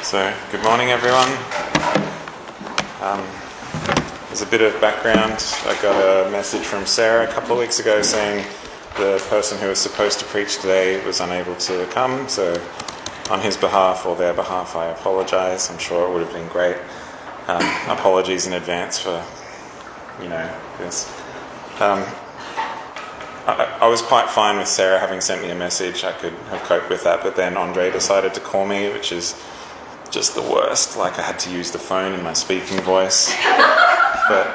So, good morning everyone. There's a bit of background. I got a message from Sarah a couple of weeks ago saying the person who was supposed to preach today was unable to come, so on his behalf or their behalf I apologise. I'm sure it would have been great. Apologies in advance for, this. I was quite fine with Sarah having sent me a message. I could have coped with that, but then Andre decided to call me, which is just the worst. Like, I had to use the phone in my speaking voice. But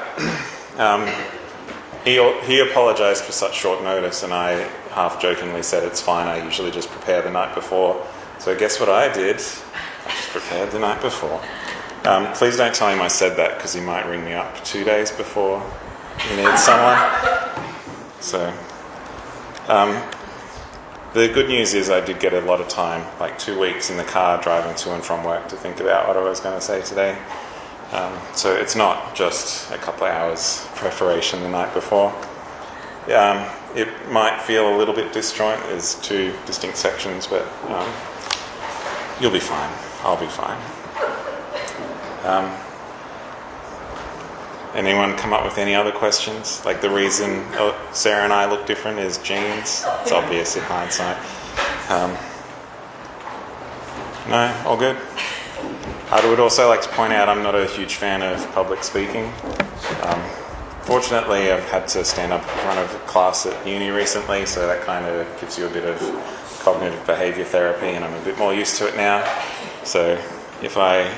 he apologised for such short notice, and I half-jokingly said it's fine, I usually just prepare the night before. So guess what I did? I just prepared the night before. Please don't tell him I said that, because he might ring me up 2 days before he needs someone. So, the good news is I did get a lot of time, like 2 weeks in the car driving to and from work to think about what I was going to say today. So it's not just a couple of hours preparation the night before. It might feel a little bit disjoint. There's two distinct sections, but you'll be fine. I'll be fine. Anyone come up with any other questions? Like, the reason Sarah and I look different is genes. It's obvious in hindsight. No? All good? I would also like to point out I'm not a huge fan of public speaking. Fortunately, I've had to stand up in front of a class at uni recently, so that kind of gives you a bit of cognitive behaviour therapy, and I'm a bit more used to it now. So if I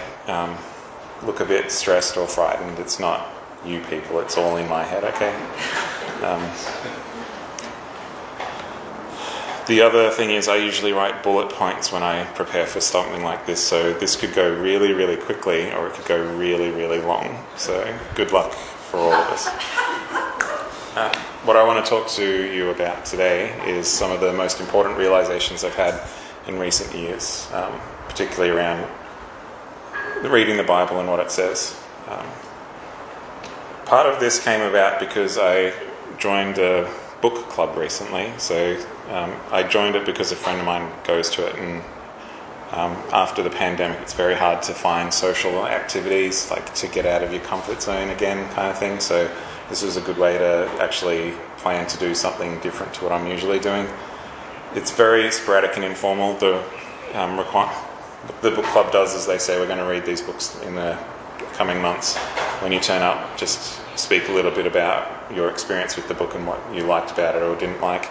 look a bit stressed or frightened, it's not you people, it's all in my head, okay? The other thing is I usually write bullet points when I prepare for something like this, so this could go really, really quickly, or it could go really, really long. So good luck for all of us. What I want to talk to you about today is some of the most important realizations I've had in recent years, particularly around reading the Bible and what it says. Part of this came about because I joined a book club recently. So I joined it because a friend of mine goes to it, and after the pandemic it's very hard to find social activities, like to get out of your comfort zone again kind of thing. So this was a good way to actually plan to do something different to what I'm usually doing. It's very sporadic and informal. The book club does is they say, we're going to read these books in the coming months. When you turn up, just speak a little bit about your experience with the book and what you liked about it or didn't like.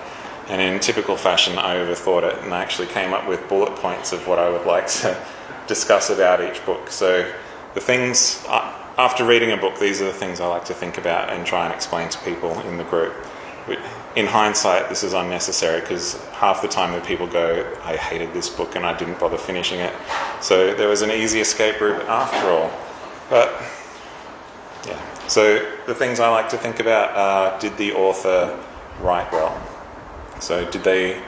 And in typical fashion, I overthought it, and I actually came up with bullet points of what I would like to discuss about each book. So the things, after reading a book, these are the things I like to think about and try and explain to people in the group. In hindsight, this is unnecessary, because half the time that people go, I hated this book and I didn't bother finishing it. So there was an easy escape route after all. But yeah, so the things I like to think about are, did the author write well? So did they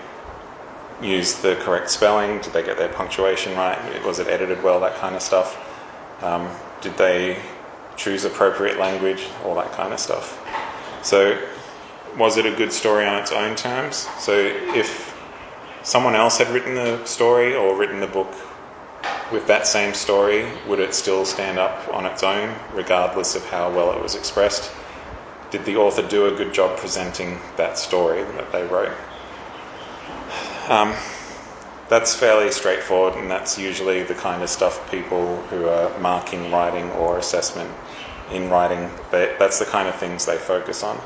use the correct spelling? Did they get their punctuation right? Was it edited well? That kind of stuff. Did they choose appropriate language? All that kind of stuff. So was it a good story on its own terms? So if someone else had written the story or written the book with that same story, would it still stand up on its own, regardless of how well it was expressed? Did the author do a good job presenting that story that they wrote? That's fairly straightforward, and that's usually the kind of stuff people who are marking writing or assessment in writing, that's the kind of things they focus on.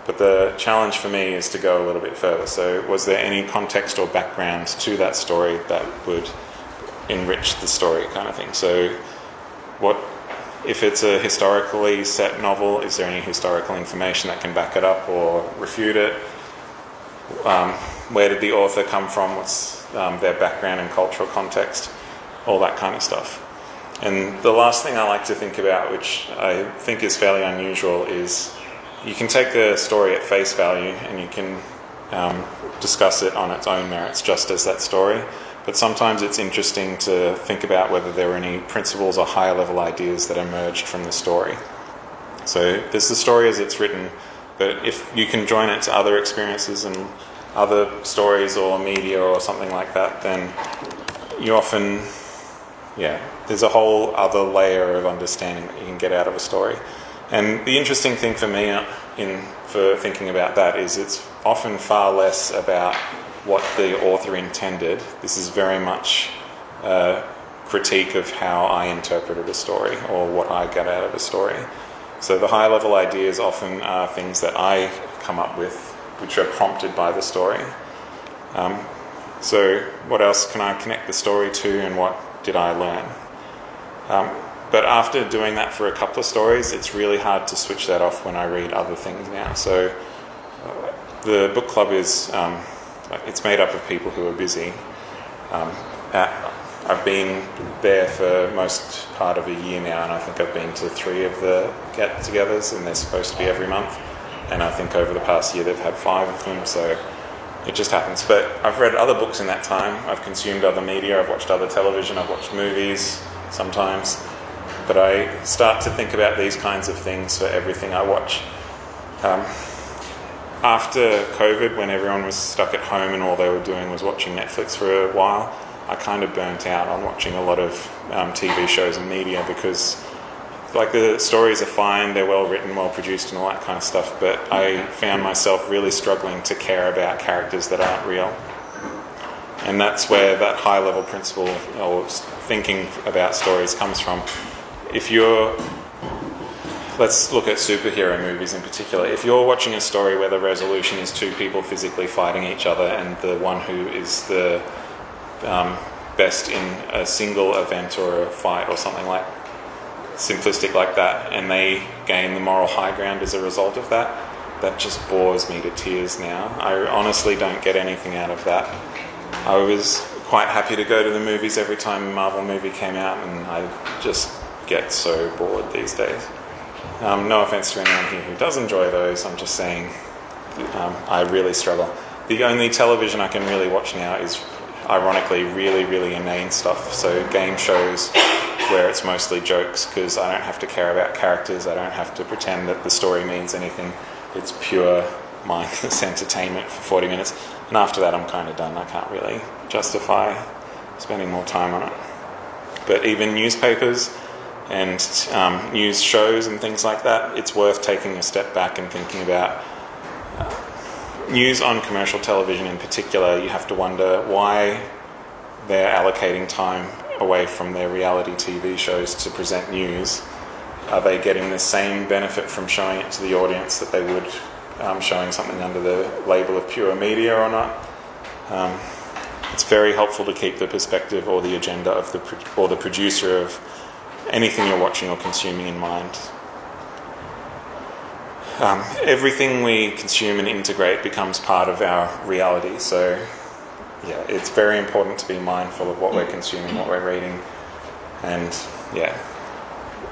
But the challenge for me is to go a little bit further. So was there any context or background to that story that would enrich the story kind of thing? So what if it's a historically set novel, is there any historical information that can back it up or refute it? Where did the author come from? What's their background and cultural context? All that kind of stuff. And the last thing I like to think about, which I think is fairly unusual, is you can take the story at face value and you can discuss it on its own merits just as that story. But sometimes it's interesting to think about whether there were any principles or higher level ideas that emerged from the story. So there's the story as it's written, but if you can join it to other experiences and other stories or media or something like that, then you often there's a whole other layer of understanding that you can get out of a story. And the interesting thing for me for thinking about that is it's often far less about what the author intended. This is very much a critique of how I interpreted a story or what I get out of a story. So the high level ideas often are things that I come up with, which are prompted by the story. So what else can I connect the story to, and what did I learn? But after doing that for a couple of stories, it's really hard to switch that off when I read other things now. So the book club is, it's made up of people who are busy. I've been there for most part of a year now, and I think I've been to 3 of the get-togethers, and they're supposed to be every month. And I think over the past year they've had 5 of them, so it just happens. But I've read other books in that time. I've consumed other media. I've watched other television. I've watched movies sometimes. But I start to think about these kinds of things for everything I watch. After COVID, when everyone was stuck at home and all they were doing was watching Netflix for a while, I kind of burnt out on watching a lot of TV shows and media, because like the stories are fine, they're well written, well produced and all that kind of stuff, but I found myself really struggling to care about characters that aren't real. And that's where that high level principle or thinking about stories comes from. Let's look at superhero movies in particular. If you're watching a story where the resolution is 2 people physically fighting each other, and the one who is the best in a single event or a fight or something like simplistic like that, and they gain the moral high ground as a result of that, that just bores me to tears now. I honestly don't get anything out of that. I was quite happy to go to the movies every time a Marvel movie came out, and I just get so bored these days. No offense to anyone here who does enjoy those, I'm just saying I really struggle. The only television I can really watch now is, ironically, really, really inane stuff. So game shows where it's mostly jokes, because I don't have to care about characters, I don't have to pretend that the story means anything. It's pure mindless entertainment for 40 minutes. And after that I'm kind of done. I can't really justify spending more time on it. But even newspapers and news shows and things like that, it's worth taking a step back and thinking about. News on commercial television in particular, you have to wonder why they're allocating time away from their reality TV shows to present news. Are they getting the same benefit from showing it to the audience that they would showing something under the label of pure media or not? It's very helpful to keep the perspective or the agenda of the producer of anything you're watching or consuming in mind. Everything we consume and integrate becomes part of our reality, so it's very important to be mindful of what we're consuming, what we're reading, and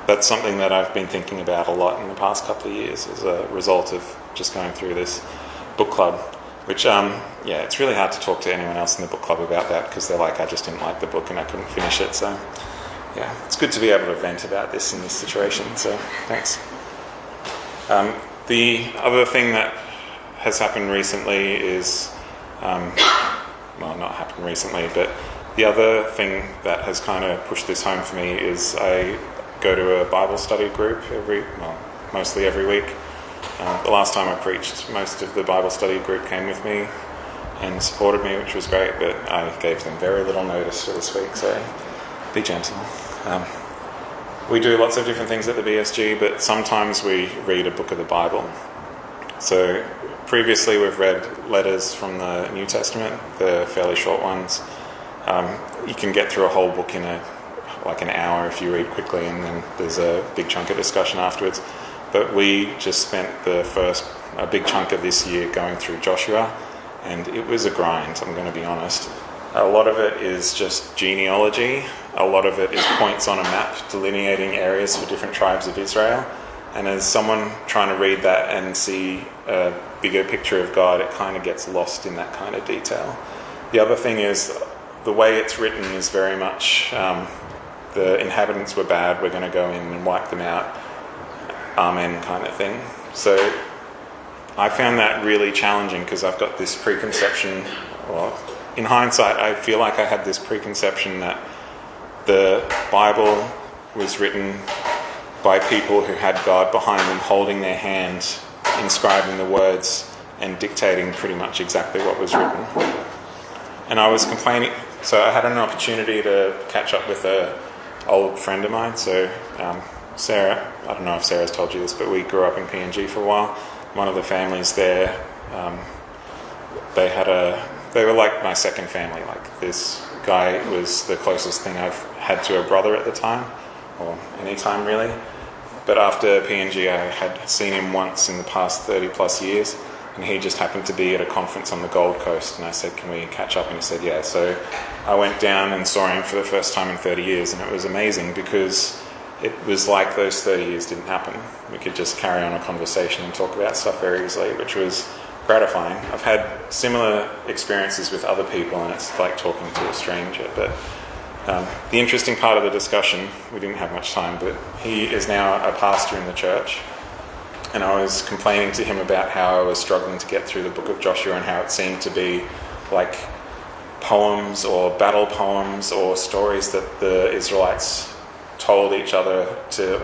that's something that I've been thinking about a lot in the past couple of years as a result of just going through this book club, which it's really hard to talk to anyone else in the book club about that, because they're like, I just didn't like the book and I couldn't finish it. So it's good to be able to vent about this in this situation, so thanks. The other thing that has happened recently is, not happened recently, but the other thing that has kind of pushed this home for me is I go to a Bible study group mostly every week. The last time I preached, most of the Bible study group came with me and supported me, which was great, but I gave them very little notice for this week, so be gentle. We do lots of different things at the BSG, but sometimes we read a book of the Bible. So previously we've read letters from the New Testament, the fairly short ones. You can get through a whole book in an hour if you read quickly, and then there's a big chunk of discussion afterwards. But we just spent a big chunk of this year going through Joshua, and it was a grind, I'm going to be honest. A lot of it is just genealogy. A lot of it is points on a map delineating areas for different tribes of Israel. And as someone trying to read that and see a bigger picture of God, it kind of gets lost in that kind of detail. The other thing is the way it's written is very much the inhabitants were bad, we're going to go in and wipe them out, amen kind of thing. So I found that really challenging, because I've got this preconception, in hindsight, I feel like I had this preconception that the Bible was written by people who had God behind them, holding their hand, inscribing the words, and dictating pretty much exactly what was written. And I was complaining, so I had an opportunity to catch up with an old friend of mine. So Sarah, I don't know if Sarah's told you this, but we grew up in PNG for a while. One of the families there, they were like my second family. Like, this guy was the closest thing I've had to a brother at the time, or any time really. But after PNG, I had seen him once in the past 30 plus years, and he just happened to be at a conference on the Gold Coast, and I said, can we catch up? And he said, yeah. So I went down and saw him for the first time in 30 years, and it was amazing because it was like those 30 years didn't happen. We could just carry on a conversation and talk about stuff very easily, which was gratifying. I've had similar experiences with other people, and it's like talking to a stranger. But the interesting part of the discussion, we didn't have much time, but he is now a pastor in the church. And I was complaining to him about how I was struggling to get through the book of Joshua and how it seemed to be like poems or battle poems or stories that the Israelites told each other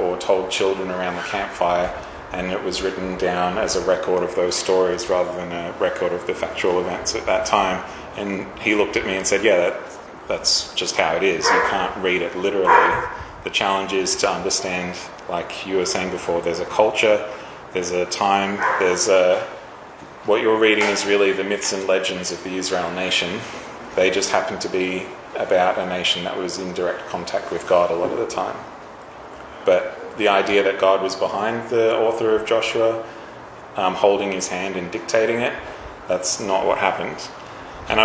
or told children around the campfire, and it was written down as a record of those stories rather than a record of the factual events at that time. And he looked at me and said, yeah, that's just how it is. You can't read it literally. The challenge is to understand, like you were saying before, there's a culture, there's a time, what you're reading is really the myths and legends of the Israel nation. They just happen to be about a nation that was in direct contact with God a lot of the time. But the idea that God was behind the author of Joshua, holding his hand and dictating it, that's not what happened. And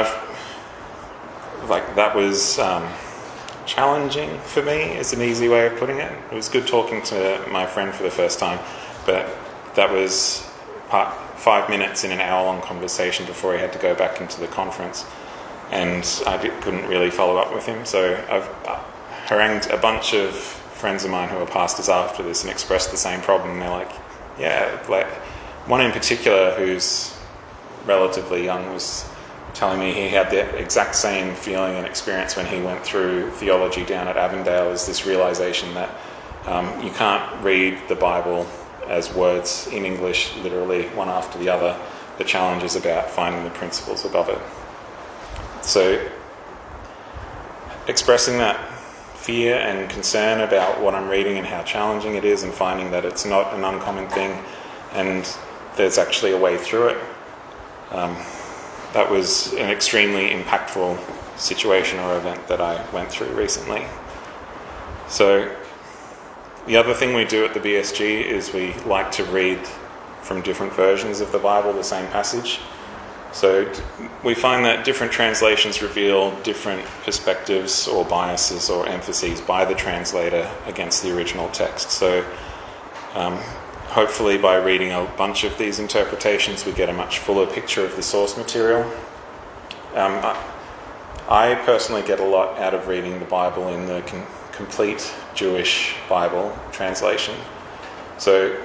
that was challenging for me, is an easy way of putting it. It was good talking to my friend for the first time, but that was 5 minutes in an hour-long conversation before he had to go back into the conference, and I couldn't really follow up with him. So I've harangued a bunch of friends of mine who are pastors after this and expressed the same problem. And they're like, yeah, like one in particular who's relatively young was telling me he had the exact same feeling and experience when he went through theology down at Avondale, is this realization that you can't read the Bible as words in English, literally one after the other. The challenge is about finding the principles above it. So expressing that fear and concern about what I'm reading and how challenging it is, and finding that it's not an uncommon thing and there's actually a way through it. That was an extremely impactful situation or event that I went through recently. So the other thing we do at the BSG is we like to read from different versions of the Bible, the same passage. So we find that different translations reveal different perspectives or biases or emphases by the translator against the original text. So hopefully by reading a bunch of these interpretations, we get a much fuller picture of the source material. I personally get a lot out of reading the Bible in the complete Jewish Bible translation. So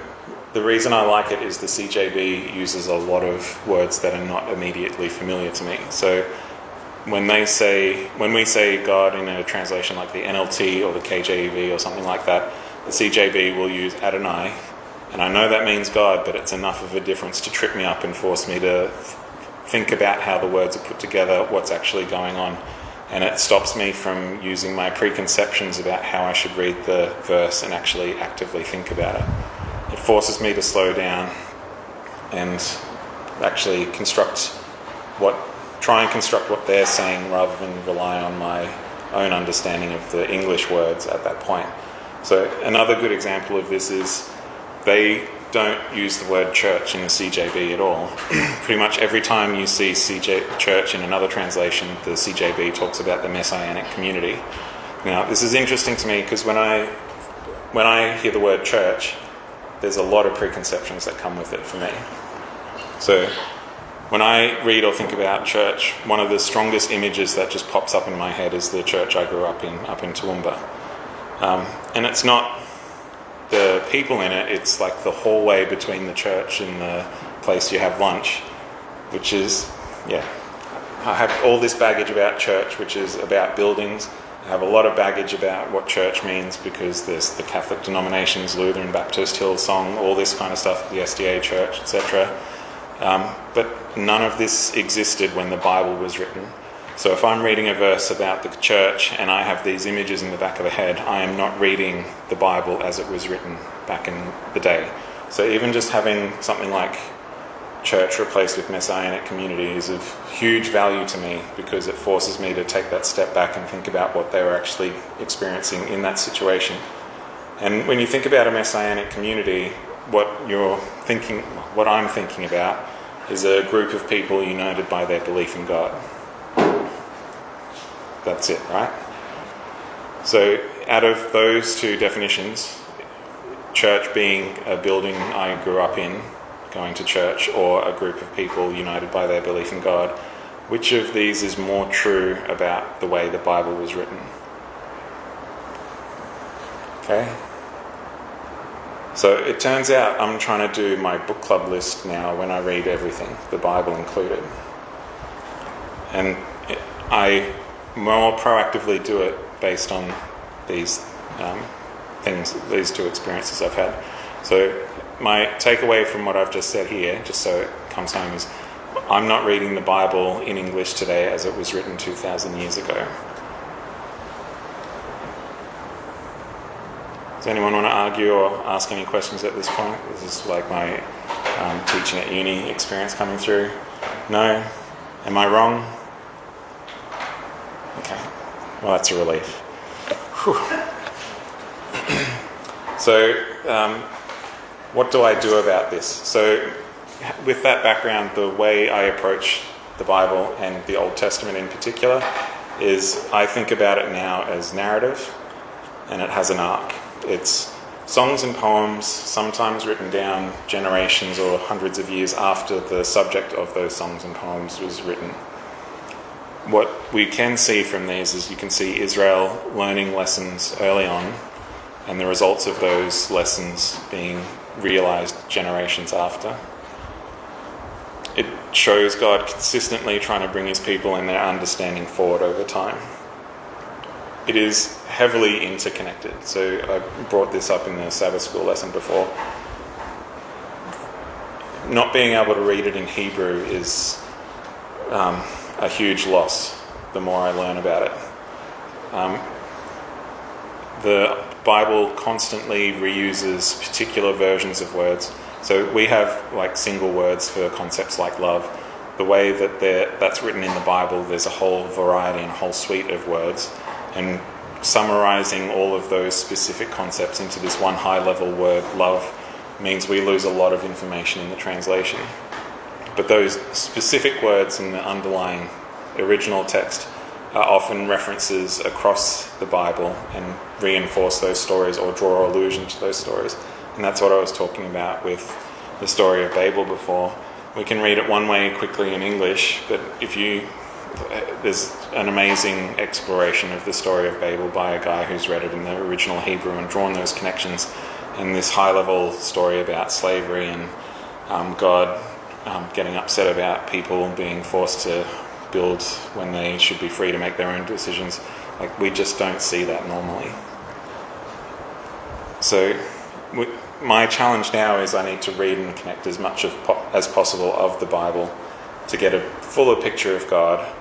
the reason I like it is the CJB uses a lot of words that are not immediately familiar to me. So when we say God in a translation like the NLT or the KJV or something like that, the CJB will use Adonai, and I know that means God, but it's enough of a difference to trip me up and force me to think about how the words are put together, what's actually going on. And it stops me from using my preconceptions about how I should read the verse and actually actively think about it. It forces me to slow down and actually try and construct what they're saying rather than rely on my own understanding of the English words at that point. So another good example of this is they don't use the word church in the CJB at all. Pretty much every time you see church in another translation, the CJB talks about the Messianic community. Now, this is interesting to me because when I hear the word church, there's a lot of preconceptions that come with it for me. So when I read or think about church, one of the strongest images that just pops up in my head is the church I grew up in Toowoomba. And it's not the people in it, it's like the hallway between the church and the place you have lunch, which is, I have all this baggage about church, which is about buildings have a lot of baggage about what church means because there's the Catholic denominations, Lutheran, Baptist, Hillsong, all this kind of stuff, the SDA Church, etc. But none of this existed when the Bible was written. So if I'm reading a verse about the church and I have these images in the back of the head, I am not reading the Bible as it was written back in the day. So even just having something like church replaced with Messianic community is of huge value to me because it forces me to take that step back and think about what they were actually experiencing in that situation. And when you think about a Messianic community, what I'm thinking about is a group of people united by their belief in God. That's it, right? So out of those two definitions, church being a building I grew up in, going to church, or a group of people united by their belief in God, which of these is more true about the way the Bible was written? Okay? So it turns out I'm trying to do my book club list now when I read everything, the Bible included. And I more proactively do it based on these things, these two experiences I've had. So my takeaway from what I've just said here, just so it comes home, is I'm not reading the Bible in English today as it was written 2,000 years ago. Does anyone want to argue or ask any questions at this point? This is like my teaching at uni experience coming through. No? Am I wrong? Okay. Well, that's a relief. Whew. So, what do I do about this? So, with that background, the way I approach the Bible and the Old Testament in particular is I think about it now as narrative, and it has an arc. It's songs and poems, sometimes written down generations or hundreds of years after the subject of those songs and poems was written. What we can see from these is you can see Israel learning lessons early on, and the results of those lessons being realized generations after. It shows God consistently trying to bring his people and their understanding forward over time. It is heavily interconnected. So I brought this up in the Sabbath school lesson before. Not being able to read it in Hebrew is a huge loss the more I learn about it. The Bible constantly reuses particular versions of words. So we have like single words for concepts like love. The way that that's written in the Bible, there's a whole variety and a whole suite of words. And summarizing all of those specific concepts into this one high-level word, love, means we lose a lot of information in the translation. But those specific words in the underlying original text are often references across the Bible and reinforce those stories or draw allusion to those stories. And that's what I was talking about with the story of Babel before. We can read it one way quickly in English, but there's an amazing exploration of the story of Babel by a guy who's read it in the original Hebrew and drawn those connections, and this high-level story about slavery and God getting upset about people being forced to build when they should be free to make their own decisions. Like, we just don't see that normally. So my challenge now is I need to read and connect as much as possible of the Bible to get a fuller picture of God,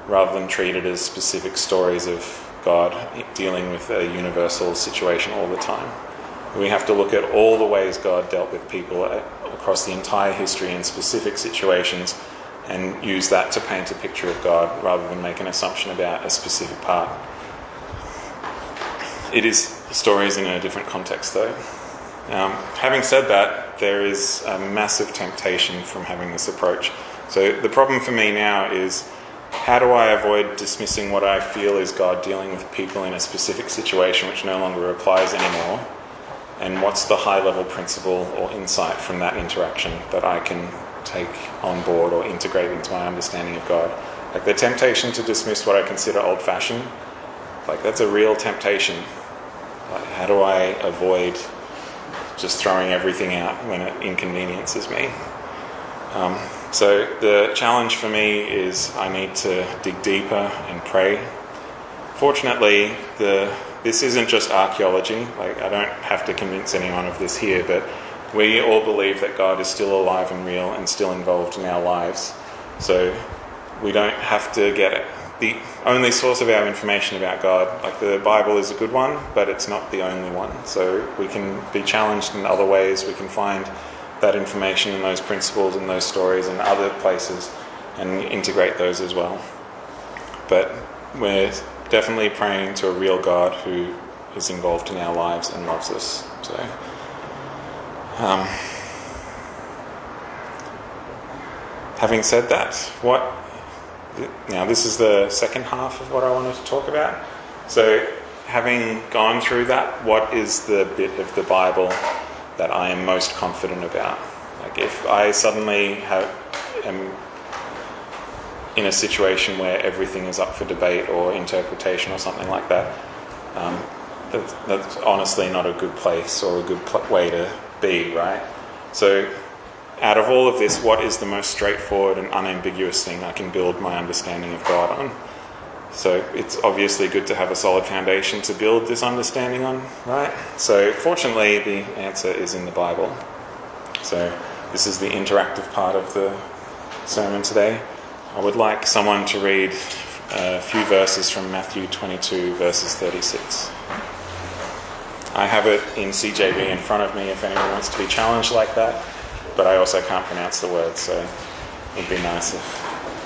rather than treat it as specific stories of God dealing with a universal situation all the time. We have to look at all the ways God dealt with people across the entire history in specific situations and use that to paint a picture of God rather than make an assumption about a specific part. It is stories in a different context though. Having said that, there is a massive temptation from having this approach. So the problem for me now is, how do I avoid dismissing what I feel is God dealing with people in a specific situation which no longer applies anymore? And what's the high-level principle or insight from that interaction that I can take on board or integrate into my understanding of God? Like the temptation to dismiss what I consider old-fashioned, like that's a real temptation. Like, how do I avoid just throwing everything out when it inconveniences me? So the challenge for me is I need to dig deeper and pray. Fortunately, this isn't just archaeology. Like, I don't have to convince anyone of this here, but we all believe that God is still alive and real and still involved in our lives. So we don't have to get it. The only source of our information about God, like the Bible is a good one, but it's not the only one. So we can be challenged in other ways. We can find that information and those principles and those stories in other places and integrate those as well. But we're definitely praying to a real God who is involved in our lives and loves us. So, having said that, now this is the second half of what I wanted to talk about. So, having gone through that, what is the bit of the Bible that I am most confident about? Like, if I suddenly am in a situation where everything is up for debate or interpretation or something like that, that's honestly not a good place or a good way to be, right? So out of all of this, what is the most straightforward and unambiguous thing I can build my understanding of God on? So it's obviously good to have a solid foundation to build this understanding on, right? So fortunately, the answer is in the Bible. So this is the interactive part of the sermon today. I would like someone to read a few verses from Matthew 22, verses 36. I have it in CJB in front of me if anyone wants to be challenged like that, but I also can't pronounce the words, so it would be nice if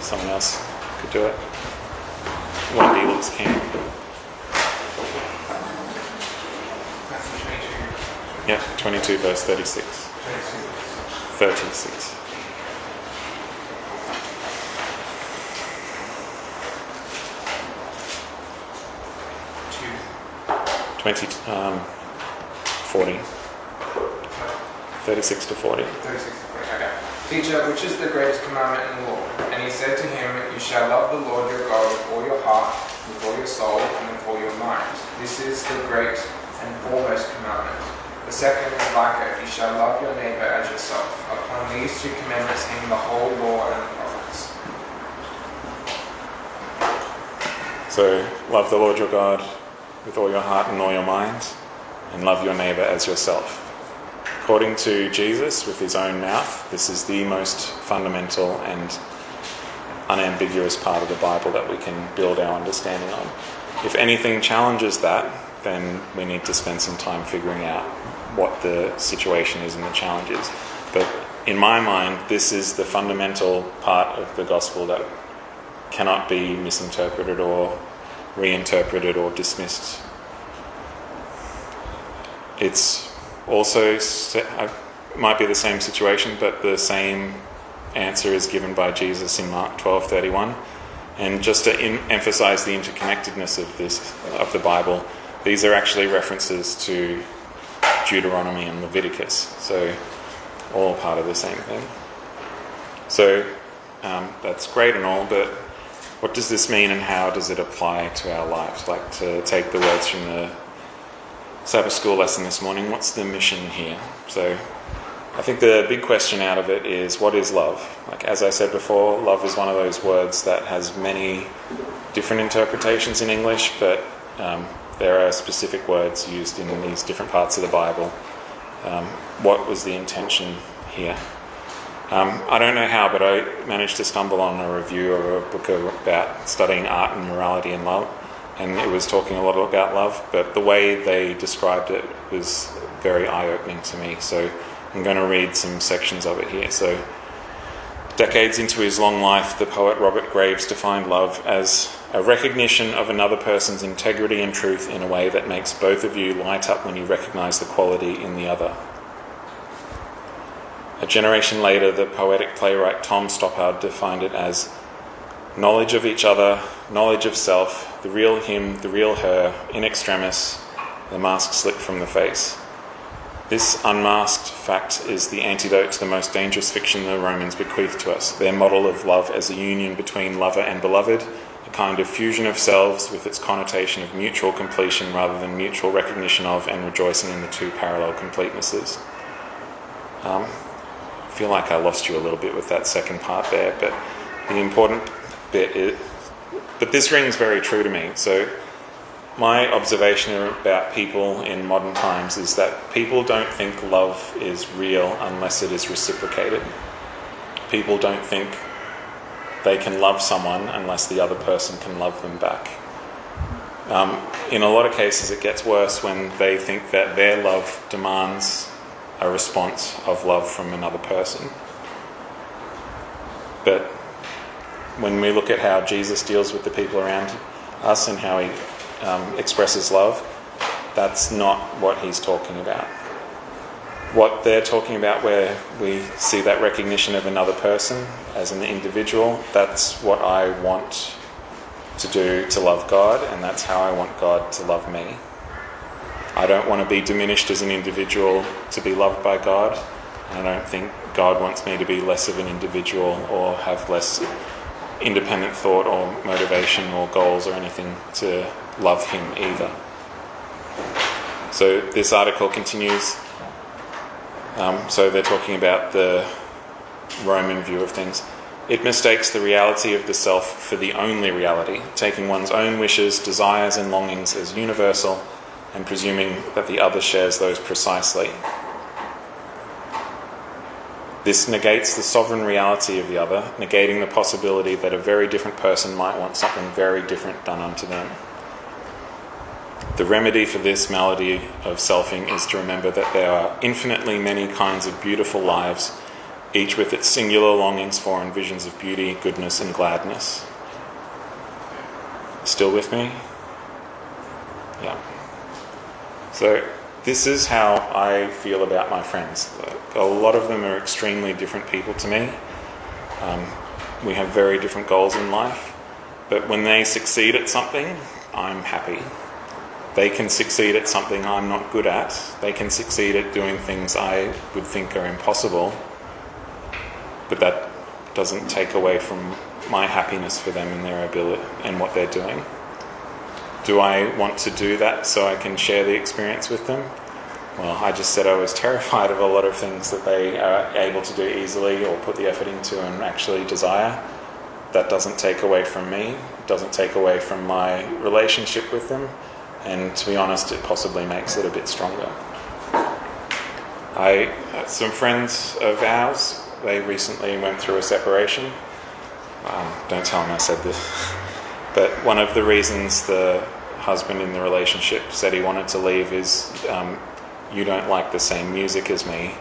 someone else could do it. One of you looks keen. Yeah, 22 verse 36. 36. Twenty, 40. 36 to 40. 36 to 40, okay. Teacher, which is the greatest commandment in the law? And he said to him, you shall love the Lord your God with all your heart, with all your soul, and with all your mind. This is the great and foremost commandment. The second is like it, you shall love your neighbor as yourself. Upon these two commandments hang the whole law and the prophets. So, love the Lord your God with all your heart and all your mind, and love your neighbor as yourself. According to Jesus, with his own mouth, this is the most fundamental and unambiguous part of the Bible that we can build our understanding on. If anything challenges that, then we need to spend some time figuring out what the situation is and the challenges. But in my mind, this is the fundamental part of the gospel that cannot be misinterpreted or reinterpreted or dismissed. It's also, might be the same situation, but the same answer is given by Jesus in Mark 12:31. And just to emphasize the interconnectedness of the Bible, these are actually references to Deuteronomy and Leviticus, so all part of the same thing. So that's great and all, but what does this mean and how does it apply to our lives? Like, to take the words from the Sabbath school lesson this morning, what's the mission here? So I think the big question out of it is, what is love? Like, as I said before, love is one of those words that has many different interpretations in English, but there are specific words used in these different parts of the Bible. What was the intention here? I don't know how, but I managed to stumble on a review of a book about studying art and morality and love, and it was talking a lot about love, but the way they described it was very eye-opening to me. So I'm going to read some sections of it here. So, decades into his long life, the poet Robert Graves defined love as a recognition of another person's integrity and truth in a way that makes both of you light up when you recognise the quality in the other. A generation later, the poetic playwright Tom Stoppard defined it as knowledge of each other, knowledge of self, the real him, the real her, in extremis, the mask slipped from the face. This unmasked fact is the antidote to the most dangerous fiction the Romans bequeathed to us, their model of love as a union between lover and beloved, a kind of fusion of selves with its connotation of mutual completion rather than mutual recognition of and rejoicing in the two parallel completenesses. I feel like I lost you a little bit with that second part there, but the important bit is, but this rings very true to me. So my observation about people in modern times is that people don't think love is real unless it is reciprocated. People don't think they can love someone unless the other person can love them back. In a lot of cases, it gets worse when they think that their love demands a response of love from another person. But when we look at how Jesus deals with the people around us and how he expresses love, that's not what he's talking about. What they're talking about, where we see that recognition of another person as an individual, that's what I want to do to love God, and that's how I want God to love me. I don't want to be diminished as an individual to be loved by God. I don't think God wants me to be less of an individual or have less independent thought or motivation or goals or anything to love him either. So this article continues. So they're talking about the Roman view of things. It mistakes the reality of the self for the only reality, taking one's own wishes, desires and longings as universal and presuming that the other shares those precisely. This negates the sovereign reality of the other, negating the possibility that a very different person might want something very different done unto them. The remedy for this malady of selfing is to remember that there are infinitely many kinds of beautiful lives, each with its singular longings for and visions of beauty, goodness and gladness. Still with me? Yeah. So this is how I feel about my friends. A lot of them are extremely different people to me. We have very different goals in life, but when they succeed at something, I'm happy. They can succeed at something I'm not good at. They can succeed at doing things I would think are impossible, but that doesn't take away from my happiness for them and their ability and what they're doing. Do I want to do that so I can share the experience with them? Well, I just said I was terrified of a lot of things that they are able to do easily or put the effort into and actually desire. That doesn't take away from me. It doesn't take away from my relationship with them. And to be honest, it possibly makes it a bit stronger. Some friends of ours, they recently went through a separation. Don't tell them I said this. But one of the reasons the husband in the relationship said he wanted to leave is you don't like the same music as me.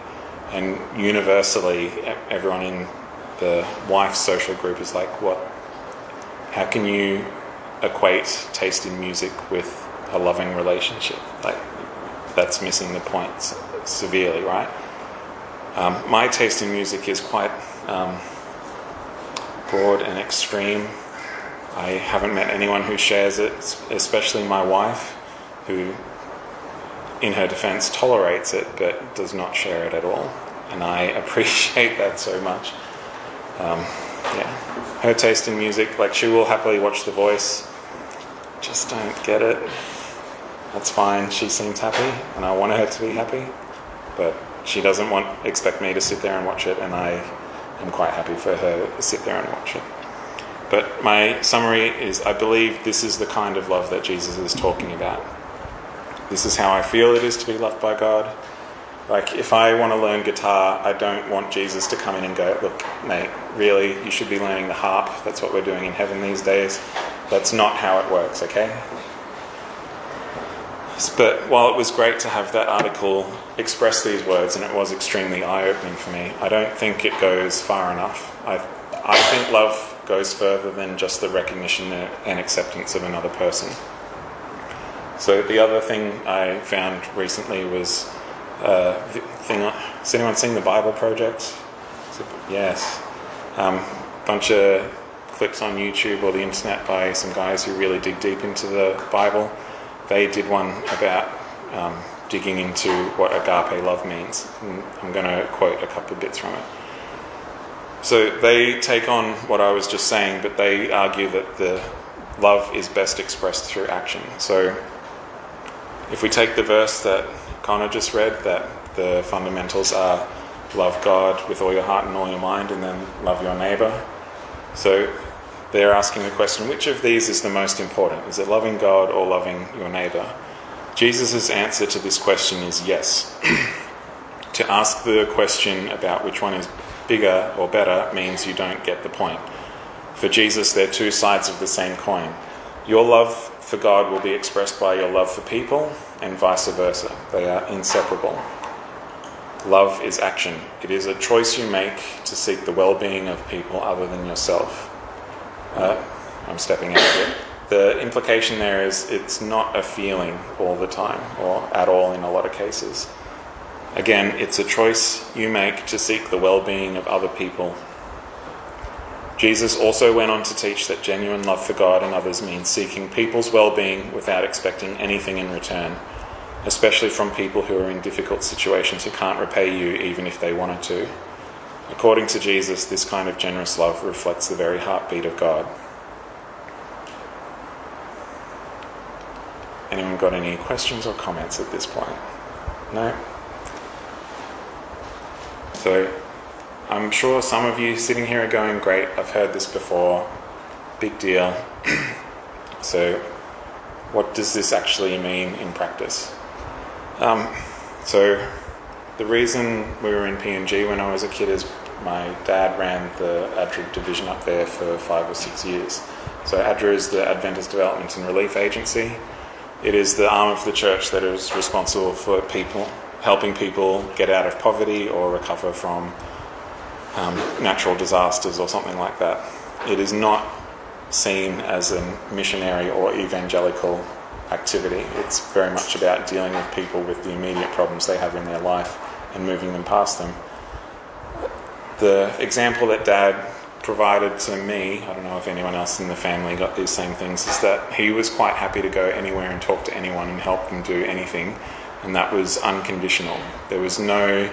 And universally, everyone in the wife's social group is like, what? How can you equate taste in music with a loving relationship? Like, that's missing the point severely, right? My taste in music is quite broad and extreme. I haven't met anyone who shares it, especially my wife, who, in her defense, tolerates it but does not share it at all. And I appreciate that so much. Her taste in music, like, she will happily watch The Voice. Just don't get it. That's fine. She seems happy, and I want her to be happy. But she doesn't expect me to sit there and watch it, and I am quite happy for her to sit there and watch it. But my summary is, I believe this is the kind of love that Jesus is talking about. This is how I feel it is to be loved by God. Like, if I want to learn guitar, I don't want Jesus to come in and go, look, mate, really, you should be learning the harp. That's what we're doing in heaven these days. That's not how it works, okay? But while it was great to have that article express these words, and it was extremely eye-opening for me, I don't think it goes far enough. I think love goes further than just the recognition and acceptance of another person. So the other thing I found recently was has anyone seen the Bible Project? Yes. Bunch of clips on YouTube or the internet by some guys who really dig deep into the Bible. They did one about digging into what agape love means. And I'm going to quote a couple of bits from it. So they take on what I was just saying, but they argue that the love is best expressed through action. So if we take the verse that Connor just read, that the fundamentals are love God with all your heart and all your mind, and then love your neighbour. So they're asking the question, which of these is the most important? Is it loving God or loving your neighbour? Jesus' answer to this question is yes. To ask the question about which one is bigger or better means you don't get the point. For Jesus, they're two sides of the same coin. Your love for God will be expressed by your love for people, and vice versa. They are inseparable. Love is action. It is a choice you make to seek the well-being of people other than yourself. I'm stepping out of it. The implication there is it's not a feeling all the time, or at all in a lot of cases. Again, it's a choice you make to seek the well-being of other people. Jesus also went on to teach that genuine love for God and others means seeking people's well-being without expecting anything in return, especially from people who are in difficult situations who can't repay you even if they wanted to. According to Jesus, this kind of generous love reflects the very heartbeat of God. Anyone got any questions or comments at this point? No? So, I'm sure some of you sitting here are going, great, I've heard this before, big deal. So, what does this actually mean in practice? So, the reason we were in PNG when I was a kid is my dad ran the ADRA division up there for 5 or 6 years. So ADRA is the Adventist Development and Relief Agency. It is the arm of the church that is responsible for helping people get out of poverty or recover from natural disasters or something like that. It is not seen as a missionary or evangelical activity. It's very much about dealing with people with the immediate problems they have in their life and moving them past them. The example that Dad provided to me, I don't know if anyone else in the family got these same things, is that he was quite happy to go anywhere and talk to anyone and help them do anything, and that was unconditional. There was no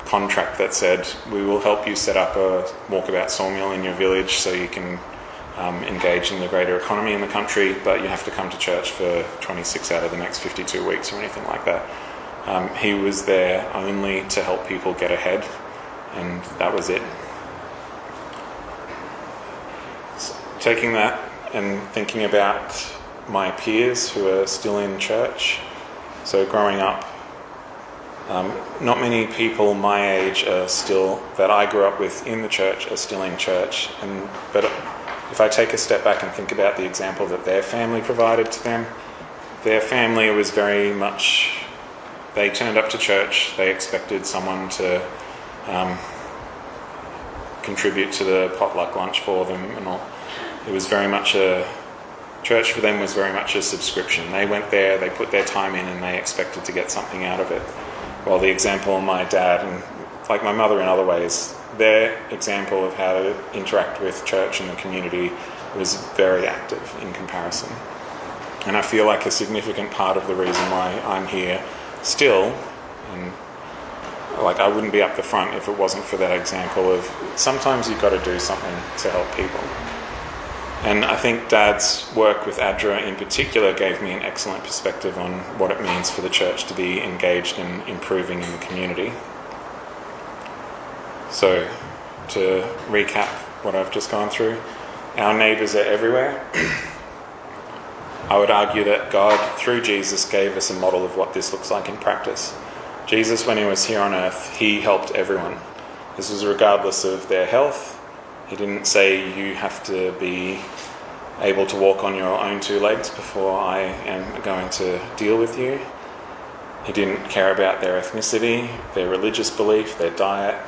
contract that said, we will help you set up a walkabout sawmill in your village so you can engage in the greater economy in the country, but you have to come to church for 26 out of the next 52 weeks or anything like that. He was there only to help people get ahead, and that was it. So, taking that and thinking about my peers who are still in church, so growing up, not many people my age are still, that I grew up with in the church, are still in church, but if I take a step back and think about the example that their family provided to them, their family was very much, they turned up to church, they expected someone to contribute to the potluck lunch for them and all. It was very much church for them was very much a subscription. They went there, they put their time in, and they expected to get something out of it. Well, the example of my dad, and like my mother in other ways, their example of how to interact with church and the community was very active in comparison. And I feel like a significant part of the reason why I'm here still, and like I wouldn't be up the front if it wasn't for that example of sometimes you've got to do something to help people. And I think Dad's work with ADRA in particular gave me an excellent perspective on what it means for the church to be engaged in improving in the community. So, to recap what I've just gone through, our neighbours are everywhere. I would argue that God, through Jesus, gave us a model of what this looks like in practice. Jesus, when he was here on earth, he helped everyone. This was regardless of their health. He didn't say you have to be able to walk on your own two legs before I am going to deal with you. He didn't care about their ethnicity, their religious belief, their diet,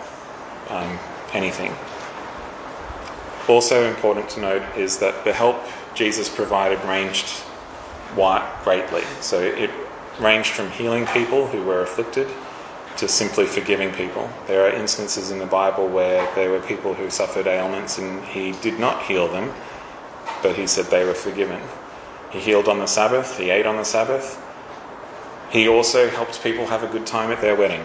anything. Also important to note is that the help Jesus provided ranged greatly. So it ranged from healing people who were afflicted to simply forgiving people. There are instances in the Bible where there were people who suffered ailments and he did not heal them, but he said they were forgiven. He healed on the Sabbath, he ate on the Sabbath. He also helped people have a good time at their wedding.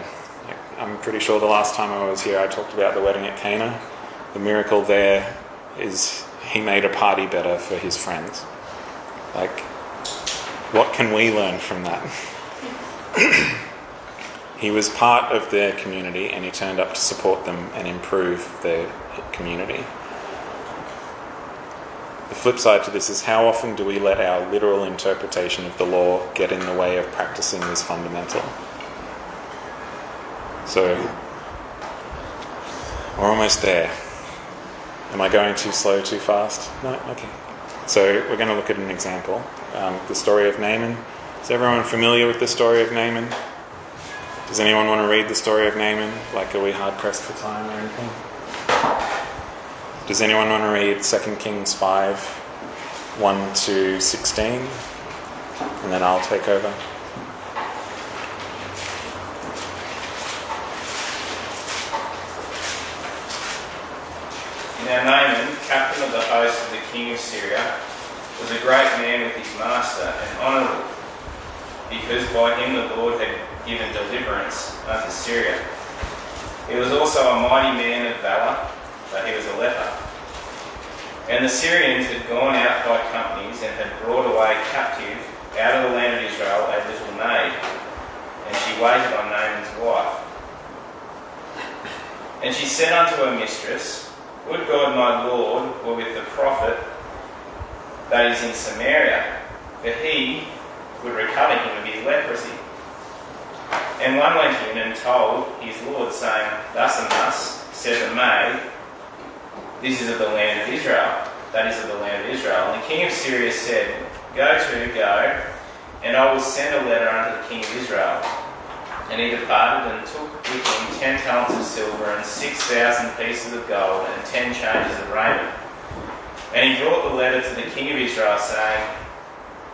I'm pretty sure the last time I was here I talked about the wedding at Cana. The miracle there is he made a party better for his friends. Like, what can we learn from that? He was part of their community and he turned up to support them and improve their community. the flip side to this is, how often do we let our literal interpretation of the law get in the way of practicing this fundamental? So, we're almost there. Am I going too slow, too fast? No? Okay. So we're going to look at an example. The story of Naaman. Is everyone familiar with the story of Naaman? Does anyone want to read the story of Naaman? Like, are we hard-pressed for time or anything? Does anyone want to read 2 Kings 5, 1 to 16? And then I'll take over. Now Naaman, captain of the host of the king of Syria, was a great man with his master and honourable, because by him the Lord had given deliverance unto Syria. He was also a mighty man of valour, but he was a leper. And the Syrians had gone out by companies and had brought away captive out of the land of Israel a little maid, and she waited on Naaman's wife. And she said unto her mistress, Would God my Lord were with the prophet that is in Samaria, for he would recover him of his leprosy. And one went in and told his Lord, saying, Thus and thus said the maid, This is of the land of Israel. That is of the land of Israel. And the king of Syria said, Go, and I will send a letter unto the king of Israel. And he departed and took with him 10 talents of silver and 6,000 pieces of gold and 10 changes of raiment. And he brought the letter to the king of Israel, saying,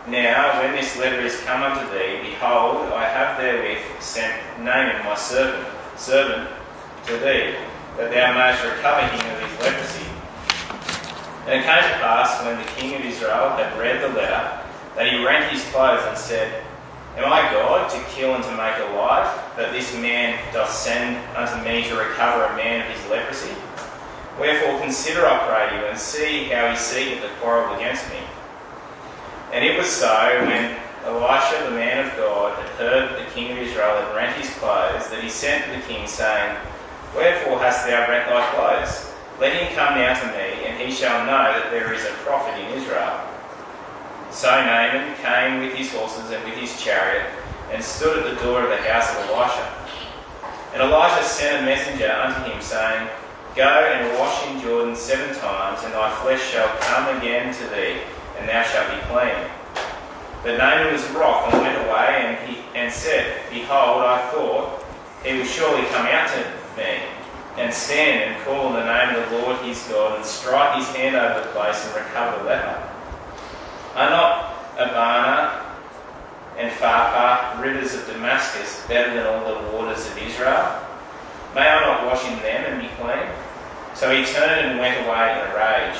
Now, when this letter is come unto thee, behold, I have therewith sent Naaman my servant to thee, that thou mayest recover him of his leprosy. And it came to pass, when the king of Israel had read the letter, that he rent his clothes and said, Am I God to kill and to make alive, that this man doth send unto me to recover a man of his leprosy? Wherefore consider, I pray you, and see how he seeketh to quarrel against me. And it was so, when Elisha the man of God had heard that the king of Israel had rent his clothes, that he sent to the king, saying, Wherefore hast thou rent thy clothes? Let him come now to me, and he shall know that there is a prophet in Israel. So Naaman came with his horses and with his chariot, and stood at the door of the house of Elisha. And Elisha sent a messenger unto him, saying, Go and wash in Jordan 7 times, and thy flesh shall come again to thee, and thou shalt be clean. But Naaman was wroth, and went away, and said, Behold, I thought, he will surely come out to me, and stand and call on the name of the Lord his God, and strike his hand over the place, and recover the leper. Are not Abana and Pharpar, rivers of Damascus, better than all the waters of Israel? May I not wash in them and be clean? So he turned and went away in a rage.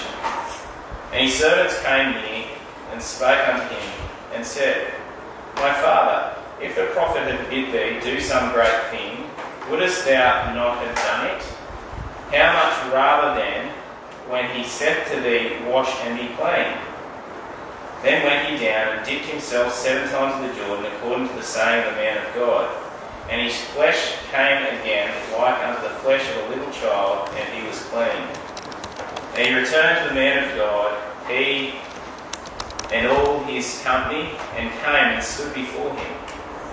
And his servants came near and spake unto him, and said, My father, if the prophet had bid thee do some great thing, wouldest thou not have done it? How much rather then, when he saith to thee, Wash and be clean? Then went he down and dipped himself 7 times in the Jordan, according to the saying of the man of God. And his flesh came again like unto the flesh of a little child, and he was clean. And he returned to the man of God, he and all his company, and came and stood before him.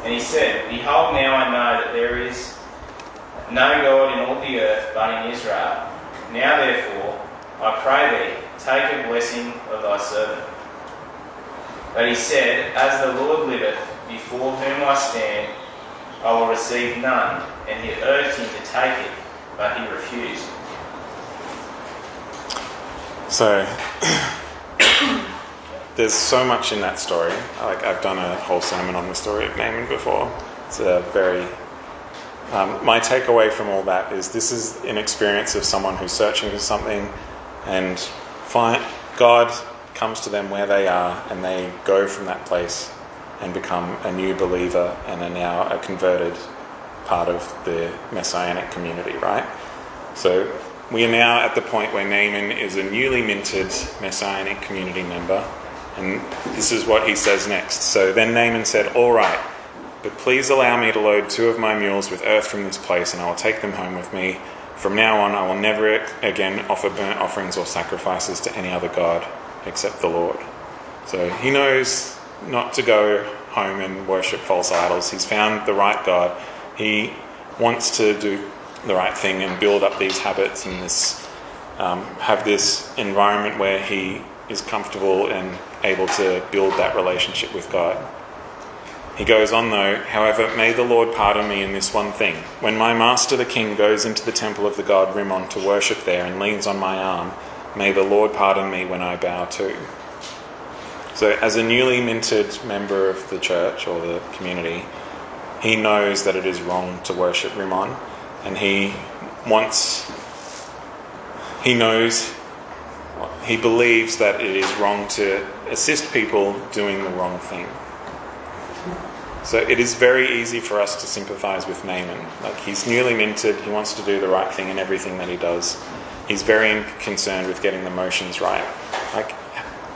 And he said, Behold, now I know that there is no God in all the earth but in Israel. Now therefore, I pray thee, take a blessing of thy servant. But he said, As the Lord liveth, before whom I stand, I will receive none. And he urged him to take it, but he refused. So, there's so much in that story. Like, I've done a whole sermon on the story of Naaman before. It's a very... my takeaway from all that is this is an experience of someone who's searching for something, and God comes to them where they are, and they go from that place and become a new believer and are now a converted part of the Messianic community, right? So we are now at the point where Naaman is a newly minted Messianic community member, and this is what he says next. So then Naaman said, All right, but please allow me to load 2 of my mules with earth from this place, and I will take them home with me. From now on, I will never again offer burnt offerings or sacrifices to any other god. except the Lord. So he knows not to go home and worship false idols. He's found the right God. He wants to do the right thing and build up these habits and have this environment where he is comfortable and able to build that relationship with God. He goes on though, however, may the Lord pardon me in this one thing. When my master the king goes into the temple of the god Rimmon to worship there and leans on my arm, may the Lord pardon me when I bow too. So as a newly minted member of the church or the community, he knows that it is wrong to worship Rimmon, and he believes that it is wrong to assist people doing the wrong thing. So it is very easy for us to sympathise with Naaman. Like, he's newly minted, he wants to do the right thing in everything that he does. He's very concerned with getting the motions right. Like,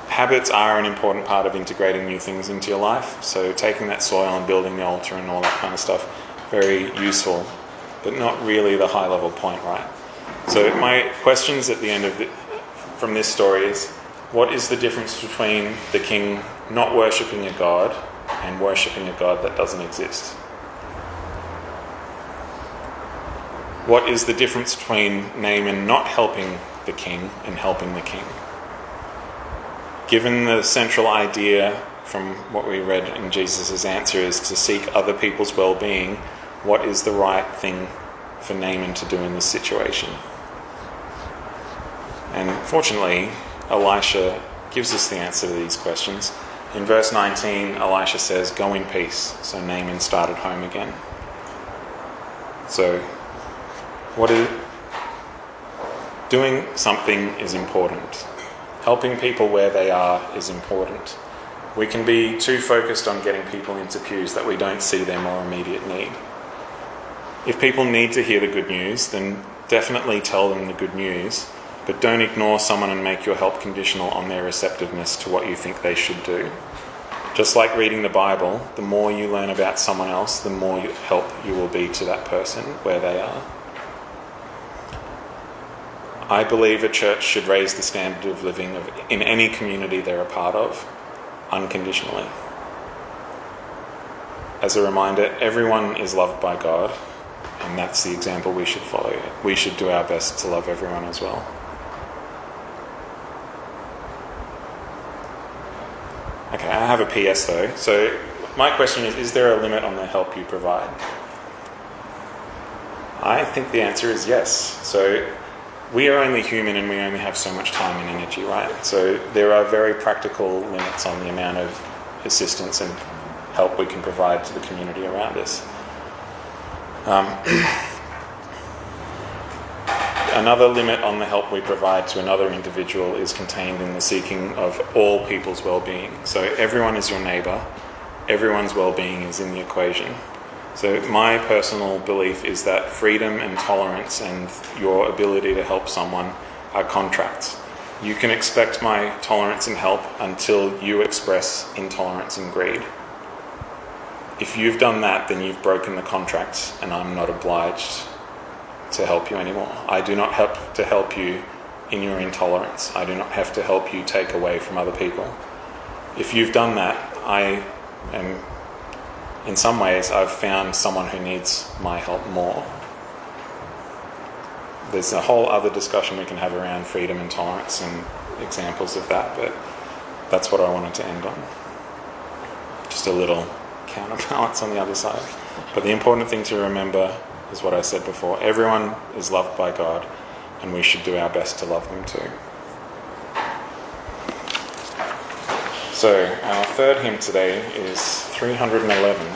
habits are an important part of integrating new things into your life. So taking that soil and building the altar and all that kind of stuff, very useful, but not really the high level point, right? So my questions at the end of from this story is, what is the difference between the king not worshipping a god and worshipping a god that doesn't exist? What is the difference between Naaman not helping the king and helping the king? Given the central idea from what we read in Jesus' answer is to seek other people's well-being, what is the right thing for Naaman to do in this situation? And fortunately, Elisha gives us the answer to these questions. In verse 19, Elisha says, "Go in peace." So Naaman started home again. So, doing something is important. Helping people where they are is important. We can be too focused on getting people into pews that we don't see their more immediate need. If people need to hear the good news, then definitely tell them the good news, but don't ignore someone and make your help conditional on their receptiveness to what you think they should do. Just like reading the Bible, the more you learn about someone else, the more help you will be to that person where they are. I believe a church should raise the standard of living in any community they're a part of, unconditionally. As a reminder, everyone is loved by God, and that's the example we should follow. We should do our best to love everyone as well. Okay, I have a PS though. So my question is there a limit on the help you provide? I think the answer is yes. So we are only human and we only have so much time and energy, right? So there are very practical limits on the amount of assistance and help we can provide to the community around us. Another limit on the help we provide to another individual is contained in the seeking of all people's well-being. So everyone is your neighbour, everyone's well-being is in the equation. So my personal belief is that freedom and tolerance and your ability to help someone are contracts. You can expect my tolerance and help until you express intolerance and greed. If you've done that, then you've broken the contract and I'm not obliged to help you anymore. I do not have to help you in your intolerance. I do not have to help you take away from other people. If you've done that, I am, in some ways, I've found someone who needs my help more. There's a whole other discussion we can have around freedom and tolerance and examples of that, but that's what I wanted to end on. Just a little counterbalance on the other side. But the important thing to remember is what I said before. Everyone is loved by God, and we should do our best to love them too. So our third hymn today is 311.